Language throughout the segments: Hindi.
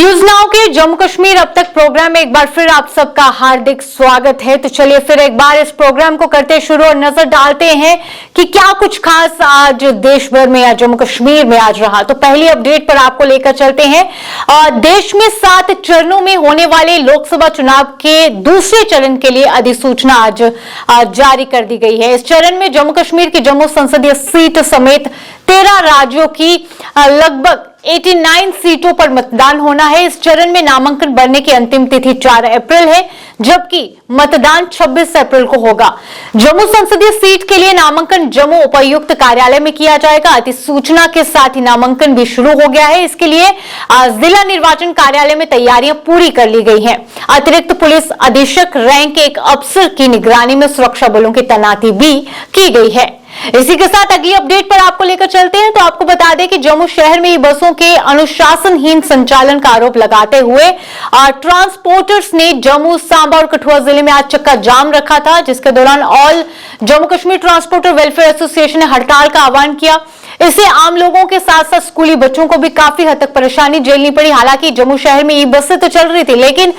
न्यूज नाउ के जम्मू कश्मीर अब तक प्रोग्राम में एक बार फिर आप सबका हार्दिक स्वागत है। तो चलिए फिर एक बार इस प्रोग्राम को करते शुरू और नजर डालते हैं कि क्या कुछ खास आज देश भर में या जम्मू कश्मीर में आज रहा। तो पहली अपडेट पर आपको लेकर चलते हैं। देश में 7 चरणों में होने वाले लोकसभा चुनाव के दूसरे चरण के लिए अधिसूचना आज जारी कर दी गई है। इस चरण में जम्मू कश्मीर की जम्मू संसदीय सीट समेत 13 राज्यों की लगभग 89 सीटों पर मतदान होना है। इस चरण में नामांकन भरने की अंतिम तिथि 4 अप्रैल है, जबकि मतदान 26 अप्रैल को होगा। जम्मू संसदीय सीट के लिए नामांकन जम्मू उपायुक्त कार्यालय में किया जाएगा। अधिसूचना के साथ ही नामांकन भी शुरू हो गया है। इसके लिए जिला निर्वाचन कार्यालय में तैयारियां पूरी कर ली गई हैं। अतिरिक्त पुलिस अधीक्षक रैंक एक अफसर की निगरानी में सुरक्षा बलों की तैनाती भी की गई है। इसी के साथ अगली अपडेट पर आपको लेकर चलते हैं। तो आपको बता दें कि जम्मू शहर में ही बसों के अनुशासनहीन संचालन का आरोप लगाते हुए ट्रांसपोर्टर्स ने जम्मू, सांबा और कठुआ जिले में आज चक्का जाम रखा था, जिसके दौरान all Jammu Kashmir transporter welfare association ने हड़ताल का आह्वान किया। इससे आम लोगों के साथ साथ स्कूली बच्चों को भी काफी हद तक परेशानी झेलनी पड़ी। हालांकि जम्मू शहर में ई बसें तो चल रही थी, लेकिन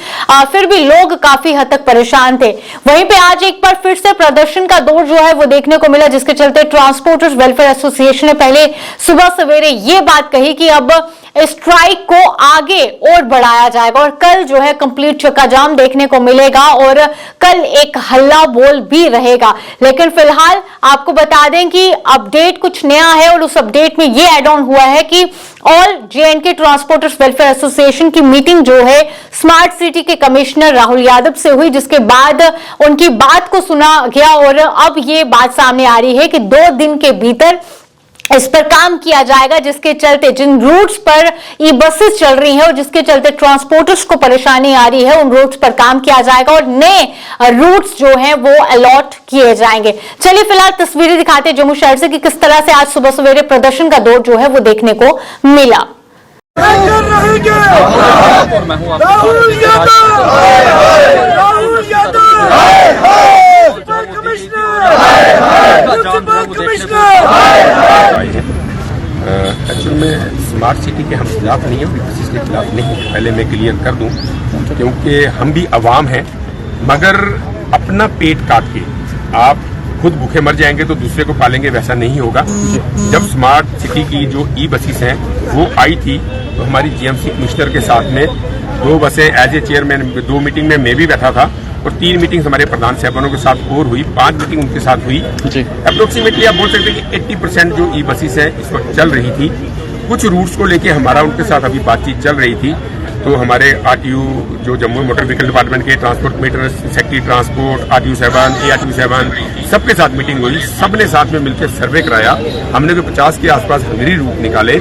फिर भी लोग काफी हद तक परेशान थे। वहीं पे आज एक बार फिर से प्रदर्शन का दौर जो है वो देखने को मिला, जिसके चलते ट्रांसपोर्टर्स वेलफेयर एसोसिएशन ने पहले सुबह सवेरे ये बात कही कि अब स्ट्राइक को आगे और बढ़ाया जाएगा और कल जो है कंप्लीट चक्का जाम देखने को मिलेगा और कल एक हल्ला बोल भी रहेगा। लेकिन फिलहाल आपको बता दें कि अपडेट कुछ नया है और उस अपडेट में ये ऐड ऑन हुआ है कि ऑल जे&के ट्रांसपोर्टर्स वेलफेयर एसोसिएशन की मीटिंग जो है स्मार्ट सिटी के कमिश्नर राहुल यादव से हुई, जिसके बाद उनकी बात को सुना गया और अब ये बात सामने आ रही है कि 2 दिन के भीतर इस पर काम किया जाएगा, जिसके चलते जिन रूट्स पर ई बसेस चल रही हैं और जिसके चलते ट्रांसपोर्टर्स को परेशानी आ रही है, उन रूट्स पर काम किया जाएगा और नए रूट्स जो हैं वो अलॉट किए जाएंगे। चलिए फिलहाल तस्वीरें दिखाते हैं जम्मू शहर से कि किस तरह से आज सुबह सवेरे प्रदर्शन का दौर जो है वो देखने को मिला। एक्चुअल में स्मार्ट सिटी के हम खिलाफ नहीं हैं, किसी के खिलाफ नहीं है, पहले मैं क्लियर कर दूं, क्योंकि हम भी अवाम हैं। मगर अपना पेट काट के आप खुद भूखे मर जाएंगे तो दूसरे को पालेंगे, वैसा नहीं होगा। जब स्मार्ट सिटी की जो ई बसेस हैं वो आई थी तो हमारी जीएमसी कमिश्नर के साथ में 2 बसें एज ए चेयरमैन 2 मीटिंग में मैं भी बैठा था और 3 मीटिंग्स हमारे प्रधान साहबानों के साथ और हुई, 5 मीटिंग उनके साथ हुई। अप्रोक्सीमेटली आप बोल सकते हैं कि 80% जो ई बसेस है इस वक्त चल रही थी। कुछ रूट्स को लेके हमारा उनके साथ अभी बातचीत चल रही थी। तो हमारे आरटीयू जो जम्मू मोटर व्हीकल डिपार्टमेंट के ट्रांसपोर्ट मीटर सेक्रेटरी ट्रांसपोर्ट, आरटीयू साहबान, एआरटीयू साहबान, सबके साथ मीटिंग हुई। सबने साथ में मिलकर सर्वे कराया। हमने जो 50 के आसपास हंगरी रूट निकाले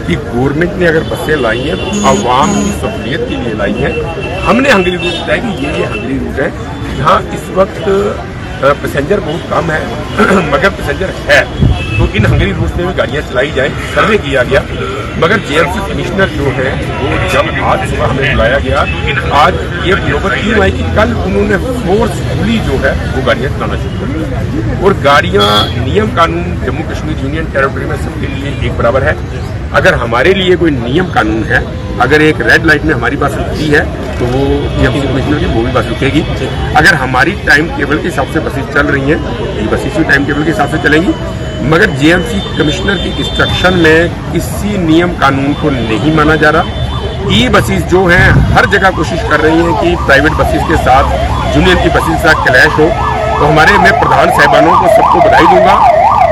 कि गवर्नमेंट ने अगर बसें लाई हैं तो आवाम की सहूलियत के लिए लाई हैं। हमने हंगरी रूट बताया कि ये हंगरी रूट है जहाँ इस वक्त पैसेंजर बहुत कम है मगर पैसेंजर है, तो इन हंगरी रूट में भी गाड़ियाँ चलाई जाए। सर्वे किया गया, मगर जेएमसी कमिश्नर जो है वो जब आज सुबह हमें बुलाया गया, आज ये नौबत क्यों आई कि कल उन्होंने फोर्सफुली जो है वो गाड़ियाँ चलाना शुरू कर दी। और गाड़ियाँ, नियम कानून जम्मू कश्मीर यूनियन टेरिटरी में सबके लिए एक बराबर है। अगर हमारे लिए कोई नियम कानून है, अगर एक रेड लाइट में हमारी बस रुकती है तो वो जीएमसी कमिश्नर की वो भी बस रुकेगी। अगर हमारी टाइम टेबल के हिसाब से बसेस चल रही हैं, ये बसेस भी टाइम टेबल के हिसाब से चलेंगी। मगर जीएमसी कमिश्नर की इंस्ट्रक्शन में किसी नियम कानून को नहीं माना जा रहा। ई बसेस जो हैं हर जगह कोशिश कर रही हैं कि प्राइवेट बसेस के साथ, यूनियन की बसेस के साथ क्लैश हो। तो हमारे मैं प्रधान साहबानों को सबको बधाई दूंगा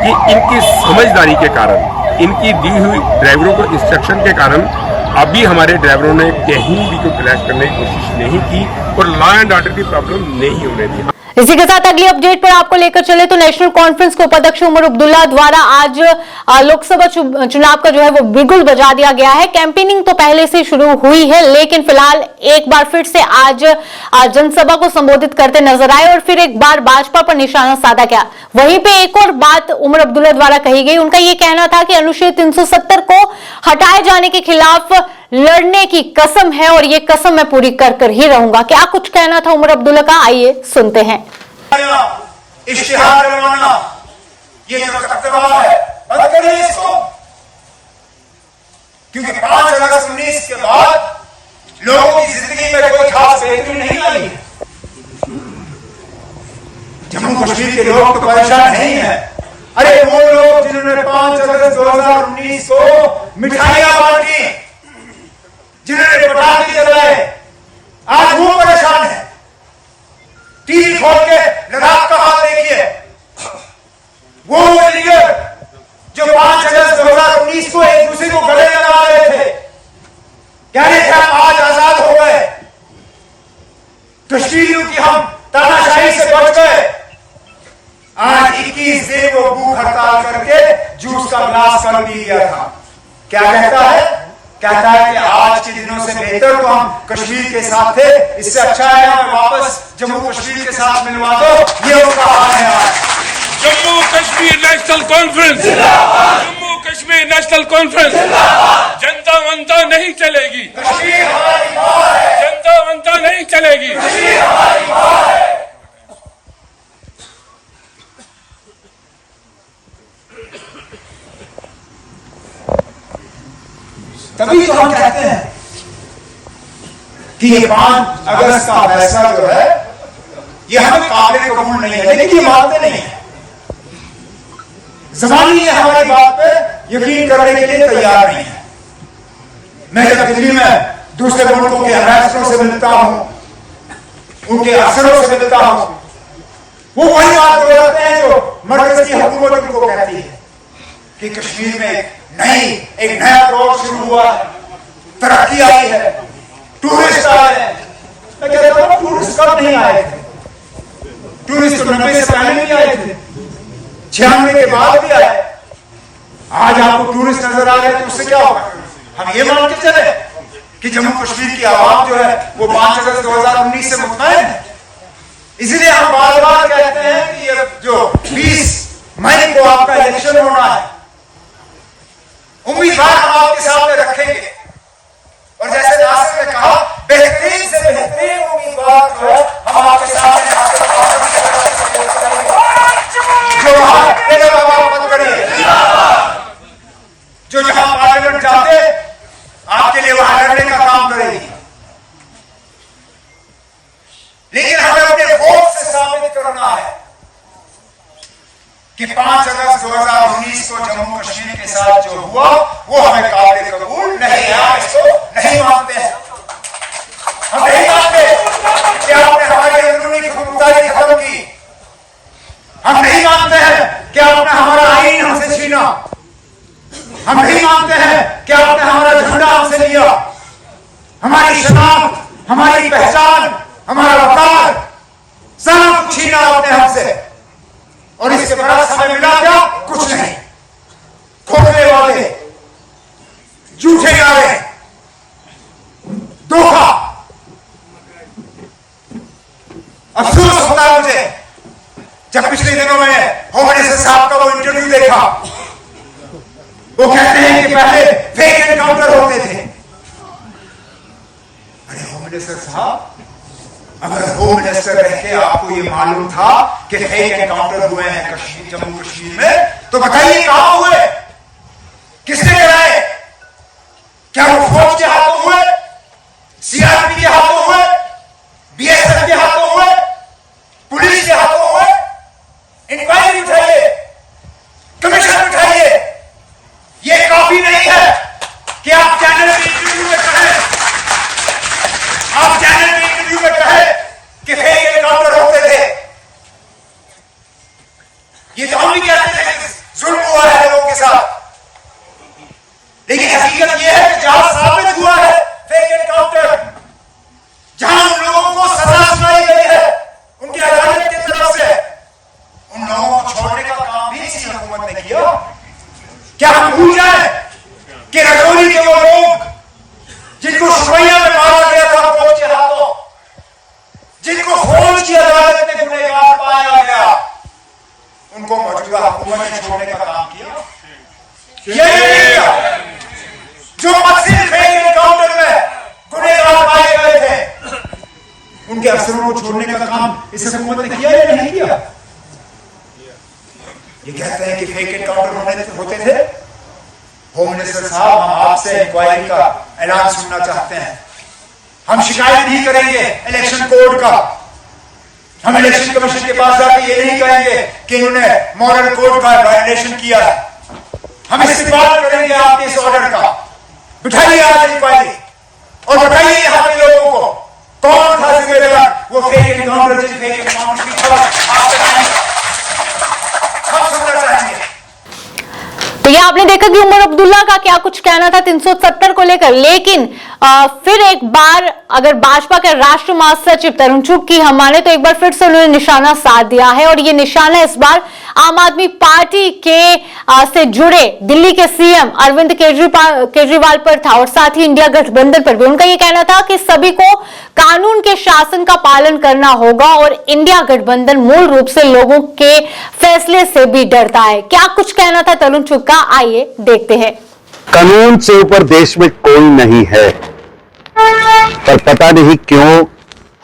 कि इनकी समझदारी के कारण, इनकी दी हुई ड्राइवरों को इंस्ट्रक्शन के कारण अभी हमारे ड्राइवरों ने कहीं भी कोई क्लैश करने की कोशिश नहीं की और लॉ एंड ऑर्डर की प्रॉब्लम नहीं होने दी। इसी के साथ अगली अपडेट पर आपको लेकर चले तो नेशनल कॉन्फ्रेंस के उपाध्यक्ष उमर अब्दुल्ला द्वारा आज लोकसभा चुनाव का जो है वो बिगुल बजा दिया गया है। कैंपेनिंग तो पहले से शुरू हुई है, लेकिन फिलहाल एक बार फिर से आज जनसभा को संबोधित करते नजर आए और फिर एक बार भाजपा पर निशाना साधा गया। वहीं पे एक और बात उमर अब्दुल्ला द्वारा कही गई। उनका ये कहना था कि अनुच्छेद 370 को हटाए जाने के खिलाफ लड़ने की कसम है और ये कसम मैं पूरी कर ही रहूंगा। क्या कुछ कहना था उमर अब्दुल्ला का, आइए सुनते हैं। इश्तिहार बनवाना ये कर्तव्य है, बंद करिए इसको, क्योंकि 5 अगस्त 19 के बाद लोगों की जिंदगी में कोई खास बेहतरी नहीं आई है। जम्मू कश्मीर के लोग तो परेशान नहीं है। अरे वो लोग जिन्होंने 5 अगस्त 2019 को मिठाइयां बांटी, जिन्होंने पटाखे जलाए, आज वो परेशान है। टीवी खोल के लद्दाख का हाल देखिए। वो लीडर जो 5 अगस्त 2019 को एक दूसरे को गले लगा रहे थे, कह रहे थे हम आज आजाद हो गए, कश्मीरियों की हम तानाशाही से बच गए, आज 21 दिन वो भूख हड़ताल करके जूस का गिलास कर भी दिया था। क्या कहता है? कहता है कि आज के दिनों से बेहतर तो हम कश्मीर के साथ थे, इससे अच्छा है हमें वापस जम्मू कश्मीर के साथ मिलवा दो। ये उसका हाल है आज। Jammu Kashmir national conference, Jammu Kashmir national conference, जनता वंता नहीं चलेगी, कश्मीर हमारी मां है, जनता वंता नहीं चलेगी। कश्मीर हमारी मां है। तभी तो हम कहते हैं कि ये 5 अगस्त का फैसला जो है ये हमें काबिल कबूल नहीं है, लेकिन ये मानते नहीं है। ज़बानी ये हमारी बात पे यकीन करने के लिए तैयार नहीं है। मैं जब दिल्ली में दूसरे मुल्कों के एम्बेसडरों से मिलता हूं, उनके अफसरों से मिलता हूं, वो वही बात दोहराते हैं जो मरकज की हुकूमत उनको कहती है कि कश्मीर में एक नया दौर शुरू हुआ है, तरक्की आई है, टूरिस्ट आए हैं। मैं कहता हूं टूरिस्ट कब नहीं आए थे? टूरिस्ट तो 90 से पहले भी आए थे, 96 के बाद भी आए। आज आपको टूरिस्ट नजर आ रहे हैं तो उससे क्या होगा? हम ये मान के चले कि जम्मू कश्मीर की आवाम जो है वो 5 अगस्त 2019 से मुतमईन है। इसलिए हम बार बार कहते हैं कि ये जो 20 मई को आपका इलेक्शन होना है, उम्मीदवार हम आपके सामने रखेंगे, और जैसे नासिर ने कहा बेहतरीन से बेहतरीन उम्मीदवार जो है हम आपके सामने जो मत करिए, जो जहां पार्लियामेंट जाते आपके लिए वहां लड़ने का काम करेगी। लेकिन हमें अपने वोट से साबित करना है कि 5 अगस्त 2019 को जम्मू कश्मीर के साथ जो हुआ वो हमें काबिल कबूल नहीं है। हम इसको नहीं मानते हैं। हम नहीं मानते कि आपने हमारी अंदरूनी खुदमुख्तारी खत्म की। हम नहीं मानते हैं कि आपने हमारा आईन हमसे छीना। हम नहीं मानते हैं कि आपने हमारा झंडा हमसे लिया। हमारी शनाख्त, हमारी पहचान, हमारा वकार सब कुछ छीना आपने हमसे, और इसके बरस हमें मिला क्या? कुछ नहीं। खोखले वादे, झूठे नारे, धोखा। अफसोस होता है मुझे जब पिछले दिनों में होम मिनिस्टर साहब का वो इंटरव्यू देखा। वो कहते हैं कि पहले फेक एनकाउंटर होते थे। अरे होम मिनिस्टर साहब, अगर होम मिनिस्टर रह के आपको ये मालूम था कि फेक एनकाउंटर हुए हैं कश्मीर, जम्मू कश्मीर में, तो बताइए कहां हुए, किसने कराए? क्या वो फौज के हाथों हुए, सीआरपी के हाथों हुए, बीएसएफ के हाथों हुए, पुलिस के हाथों हुए? इंक्वायरी उठाइए, कमीशन उठाइए। ये काफी नहीं है कि आप चैनल में इंटरव्यू में कहें, आप चैनल में इंटरव्यू में कहें कि फेक एनकाउंटर होते थे। ये तो हम भी कहते थे कि जुल्म हुआ है लोगों के साथ, लेकिन हकीकत यह है कि जहां साबित हुआ है फेक एनकाउंटर, जहां उन लोगों को सजा सुनाई गई है उनकी अदालत की तरफ से, उन लोगों को छोड़ने का काम भी इसी हुकूमत ने किया। क्या हम भूल जाए कि रजौरी के वो लोग जिनको शुमैया में मारा गया था फौज के हाथों, जिनको फौज की अदालत में गुनहगार पाया गया, उनको मौजूदा हुकूमत ने छोड़ने का काम किया? ये नहीं किया। जो मक्सिद फेक एनकाउंटर में गुनहगार पाए गए थे, उनके अफसरों को छोड़ने का काम इस हुकूमत ने किया या नहीं किया? ये कहते हैं कि फेक एनकाउंटर होते थे। होम मिनिस्टर साहब, हम आपसे इंक्वायरी का ऐलान सुनना चाहते हैं हम शिकायत नहीं करेंगे इलेक्शन कोड का। हम इलेक्शन कमीशन के पास जाके ये नहीं कहेंगे कि इन्होंने मॉडल कोड का वायलेशन किया है। हम इस्तेमाल करेंगे आपके इस ऑर्डर का। बिठाइए आज इंक्वायरी और बताइए यहाँ के लोगों को कौन था जिम्मेदार वो फेक एनकाउंटर फेक एनकाउंटर की खबर आप बताएंगे, हम सुनना चाहेंगे। तो ये आपने देखा कि उमर अब्दुल्ला का क्या कुछ कहना था 370 को लेकर, लेकिन फिर एक बार अगर भाजपा के राष्ट्रीय महासचिव तरुण चुग की हम माने तो एक बार फिर से उन्होंने निशाना साध दिया है और ये निशाना इस बार आम आदमी पार्टी के से जुड़े दिल्ली के सीएम अरविंद केजरीवाल पर था और साथ ही इंडिया गठबंधन पर भी। उनका ये कहना था कि सभी को कानून के शासन का पालन करना होगा और इंडिया गठबंधन मूल रूप से लोगों के फैसले से भी डरता है। क्या कुछ कहना था तरुण चुग का, आइए देखते हैं। कानून से ऊपर देश में कोई नहीं है, पर पता नहीं क्यों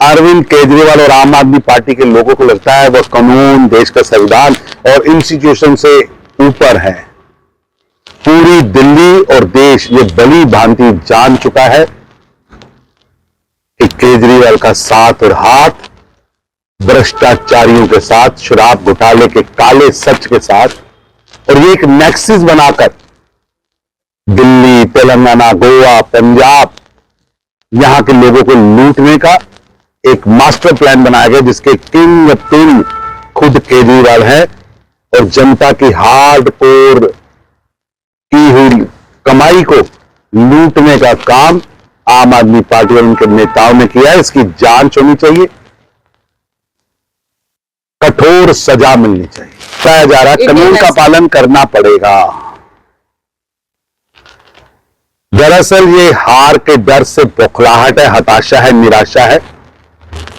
अरविंद केजरीवाल और आम आदमी पार्टी के लोगों को लगता है वह कानून, देश का संविधान और इंस्टीट्यूशन से ऊपर है। पूरी दिल्ली और देश ये भली भांति जान चुका है कि केजरीवाल का साथ और हाथ भ्रष्टाचारियों के साथ, शराब घोटाले के काले सच के साथ, और ये एक नेक्सस बनाकर दिल्ली, तेलंगाना, गोवा, पंजाब यहां के लोगों को लूटने का एक मास्टर प्लान बनाया गया जिसके किंग पिन खुद केजरीवाल है और जनता की हार्डकोर की हुई कमाई को लूटने का काम आम आदमी पार्टी और उनके नेताओं ने किया है। इसकी जांच होनी चाहिए, कठोर सजा मिलनी चाहिए। कहा जा रहा है कानून का पालन करना पड़ेगा। दरअसल ये हार के डर से बौखलाहट है, हताशा है, निराशा है।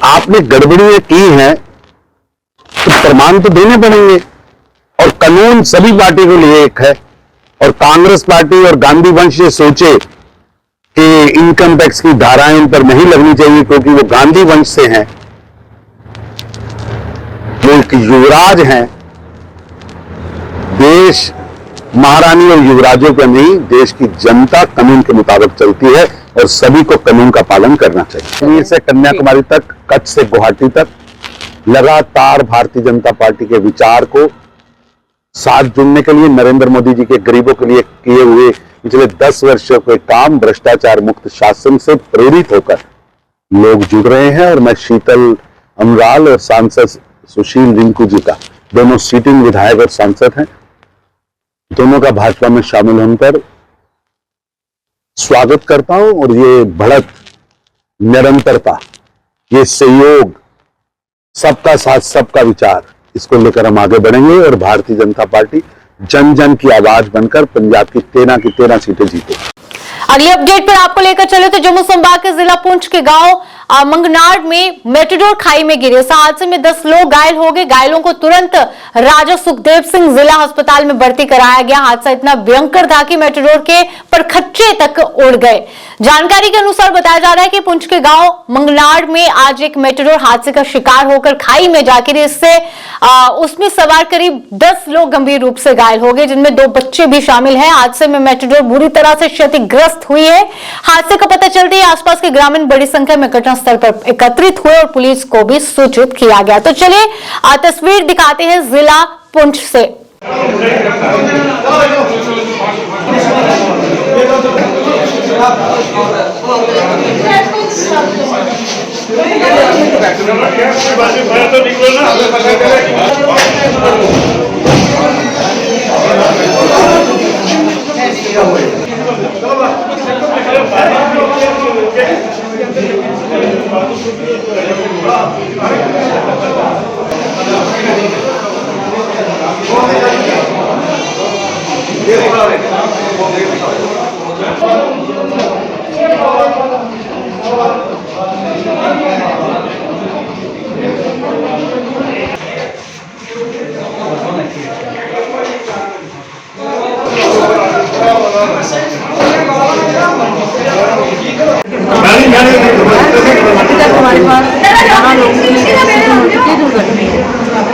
आपने गड़बड़ियां की हैं तो प्रमाण तो देने पड़ेंगे और कानून सभी पार्टी के लिए एक है। और कांग्रेस पार्टी और गांधी वंश ये सोचे कि इनकम टैक्स की धाराएं इन पर नहीं लगनी चाहिए क्योंकि वो गांधी वंश से हैं, वो एक युवराज हैं। देश महारानी और युवराजों का नहीं, देश की जनता कानून के मुताबिक चलती है और सभी को कानून का पालन करना चाहिए। कश्मीर से कन्याकुमारी तक, कच्छ से गुवाहाटी तक लगातार भारतीय जनता पार्टी के विचार को साथ जुड़ने के लिए नरेंद्र मोदी जी के गरीबों के लिए किए हुए पिछले 10 वर्षों के काम, भ्रष्टाचार मुक्त शासन से प्रेरित होकर लोग जुड़ रहे हैं। और मैं शीतल अमराल और सांसद सुशील रिंकू जी का, दोनों सीटिंग विधायक और सांसद हैं, दोनों का भाजपा में शामिल होने पर स्वागत करता हूं। और ये बढ़त, निरंतरता, ये सहयोग, सबका साथ सबका विचार, इसको लेकर हम आगे बढ़ेंगे और भारतीय जनता पार्टी जन जन की आवाज बनकर पंजाब की 13 की 13 सीटें जीते। अगली अपडेट पर आपको लेकर चले तो जम्मू संभाग के जिला पुंछ के गांव मंगनाड़ में मेटाडोर खाई में गिरे। इस हादसे में 10 लोग घायल हो गए। घायलों को तुरंत राजा सुखदेव सिंह जिला अस्पताल में भर्ती कराया गया। हादसा इतना भयंकर था कि मेटाडोर के परखच्चे तक उड़ गए। जानकारी के अनुसार बताया जा रहा है कि पुंछ के गांव मंगनाड़ में आज एक मेटाडोर हादसे का शिकार होकर खाई में जा गिरी। इससे उसमें सवार करीब 10 लोग गंभीर रूप से घायल हो गए, जिनमें 2 बच्चे भी शामिल हैं। हादसे में मेटाडोर बुरी तरह से क्षतिग्रस्त हुई है। हादसे का पता चलते ही आसपास के ग्रामीण बड़ी संख्या में घटनास्थल पर एकत्रित हुए और पुलिस को भी सूचित किया गया। तो चलिए तस्वीर दिखाते हैं जिला पुंछ से। हमारे पास 11 लोगों की दुर्घटना है।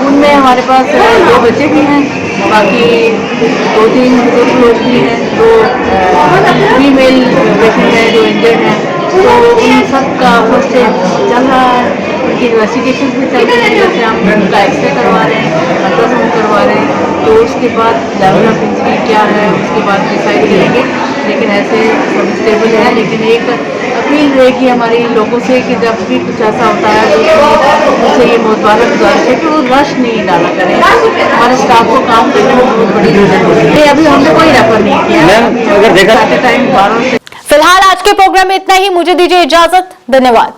उनमें हमारे पास 2 बच्चे भी हैं, बाकी 2-3 बुजुर्ग लोग भी हैं, 2 फीमेल पेशेंट हैं जो इंजर्ड हैं। तो उन सब का फर्स्ट एड चल रहा है, उनकी इन्वेस्टिगेशन भी चल रही है। जैसे हम उनका एक्सरे करवा रहे हैं, अल्ट्रासाउंड करवा रहे हैं, तो उसके बाद लेवल ऑफ इंजरी क्या है उसके बाद डिसाइड करेंगे। लेकिन ऐसे सब स्टेबल है। लेकिन एक अपील रहेगी हमारी लोगों से कि जब भी कुछ ऐसा होता है तो उनसे ये बहुत बार गुजारिश है कि वो रश नहीं डाला करें। हमारे स्टाफ को काम करने में बहुत बड़ी दिक्कत होती है। अभी हमने कोई रेफर नहीं किया, अगर देखा टाइम 12 से। फिलहाल आज के प्रोग्राम में इतना ही। मुझे दीजिए इजाजत। धन्यवाद।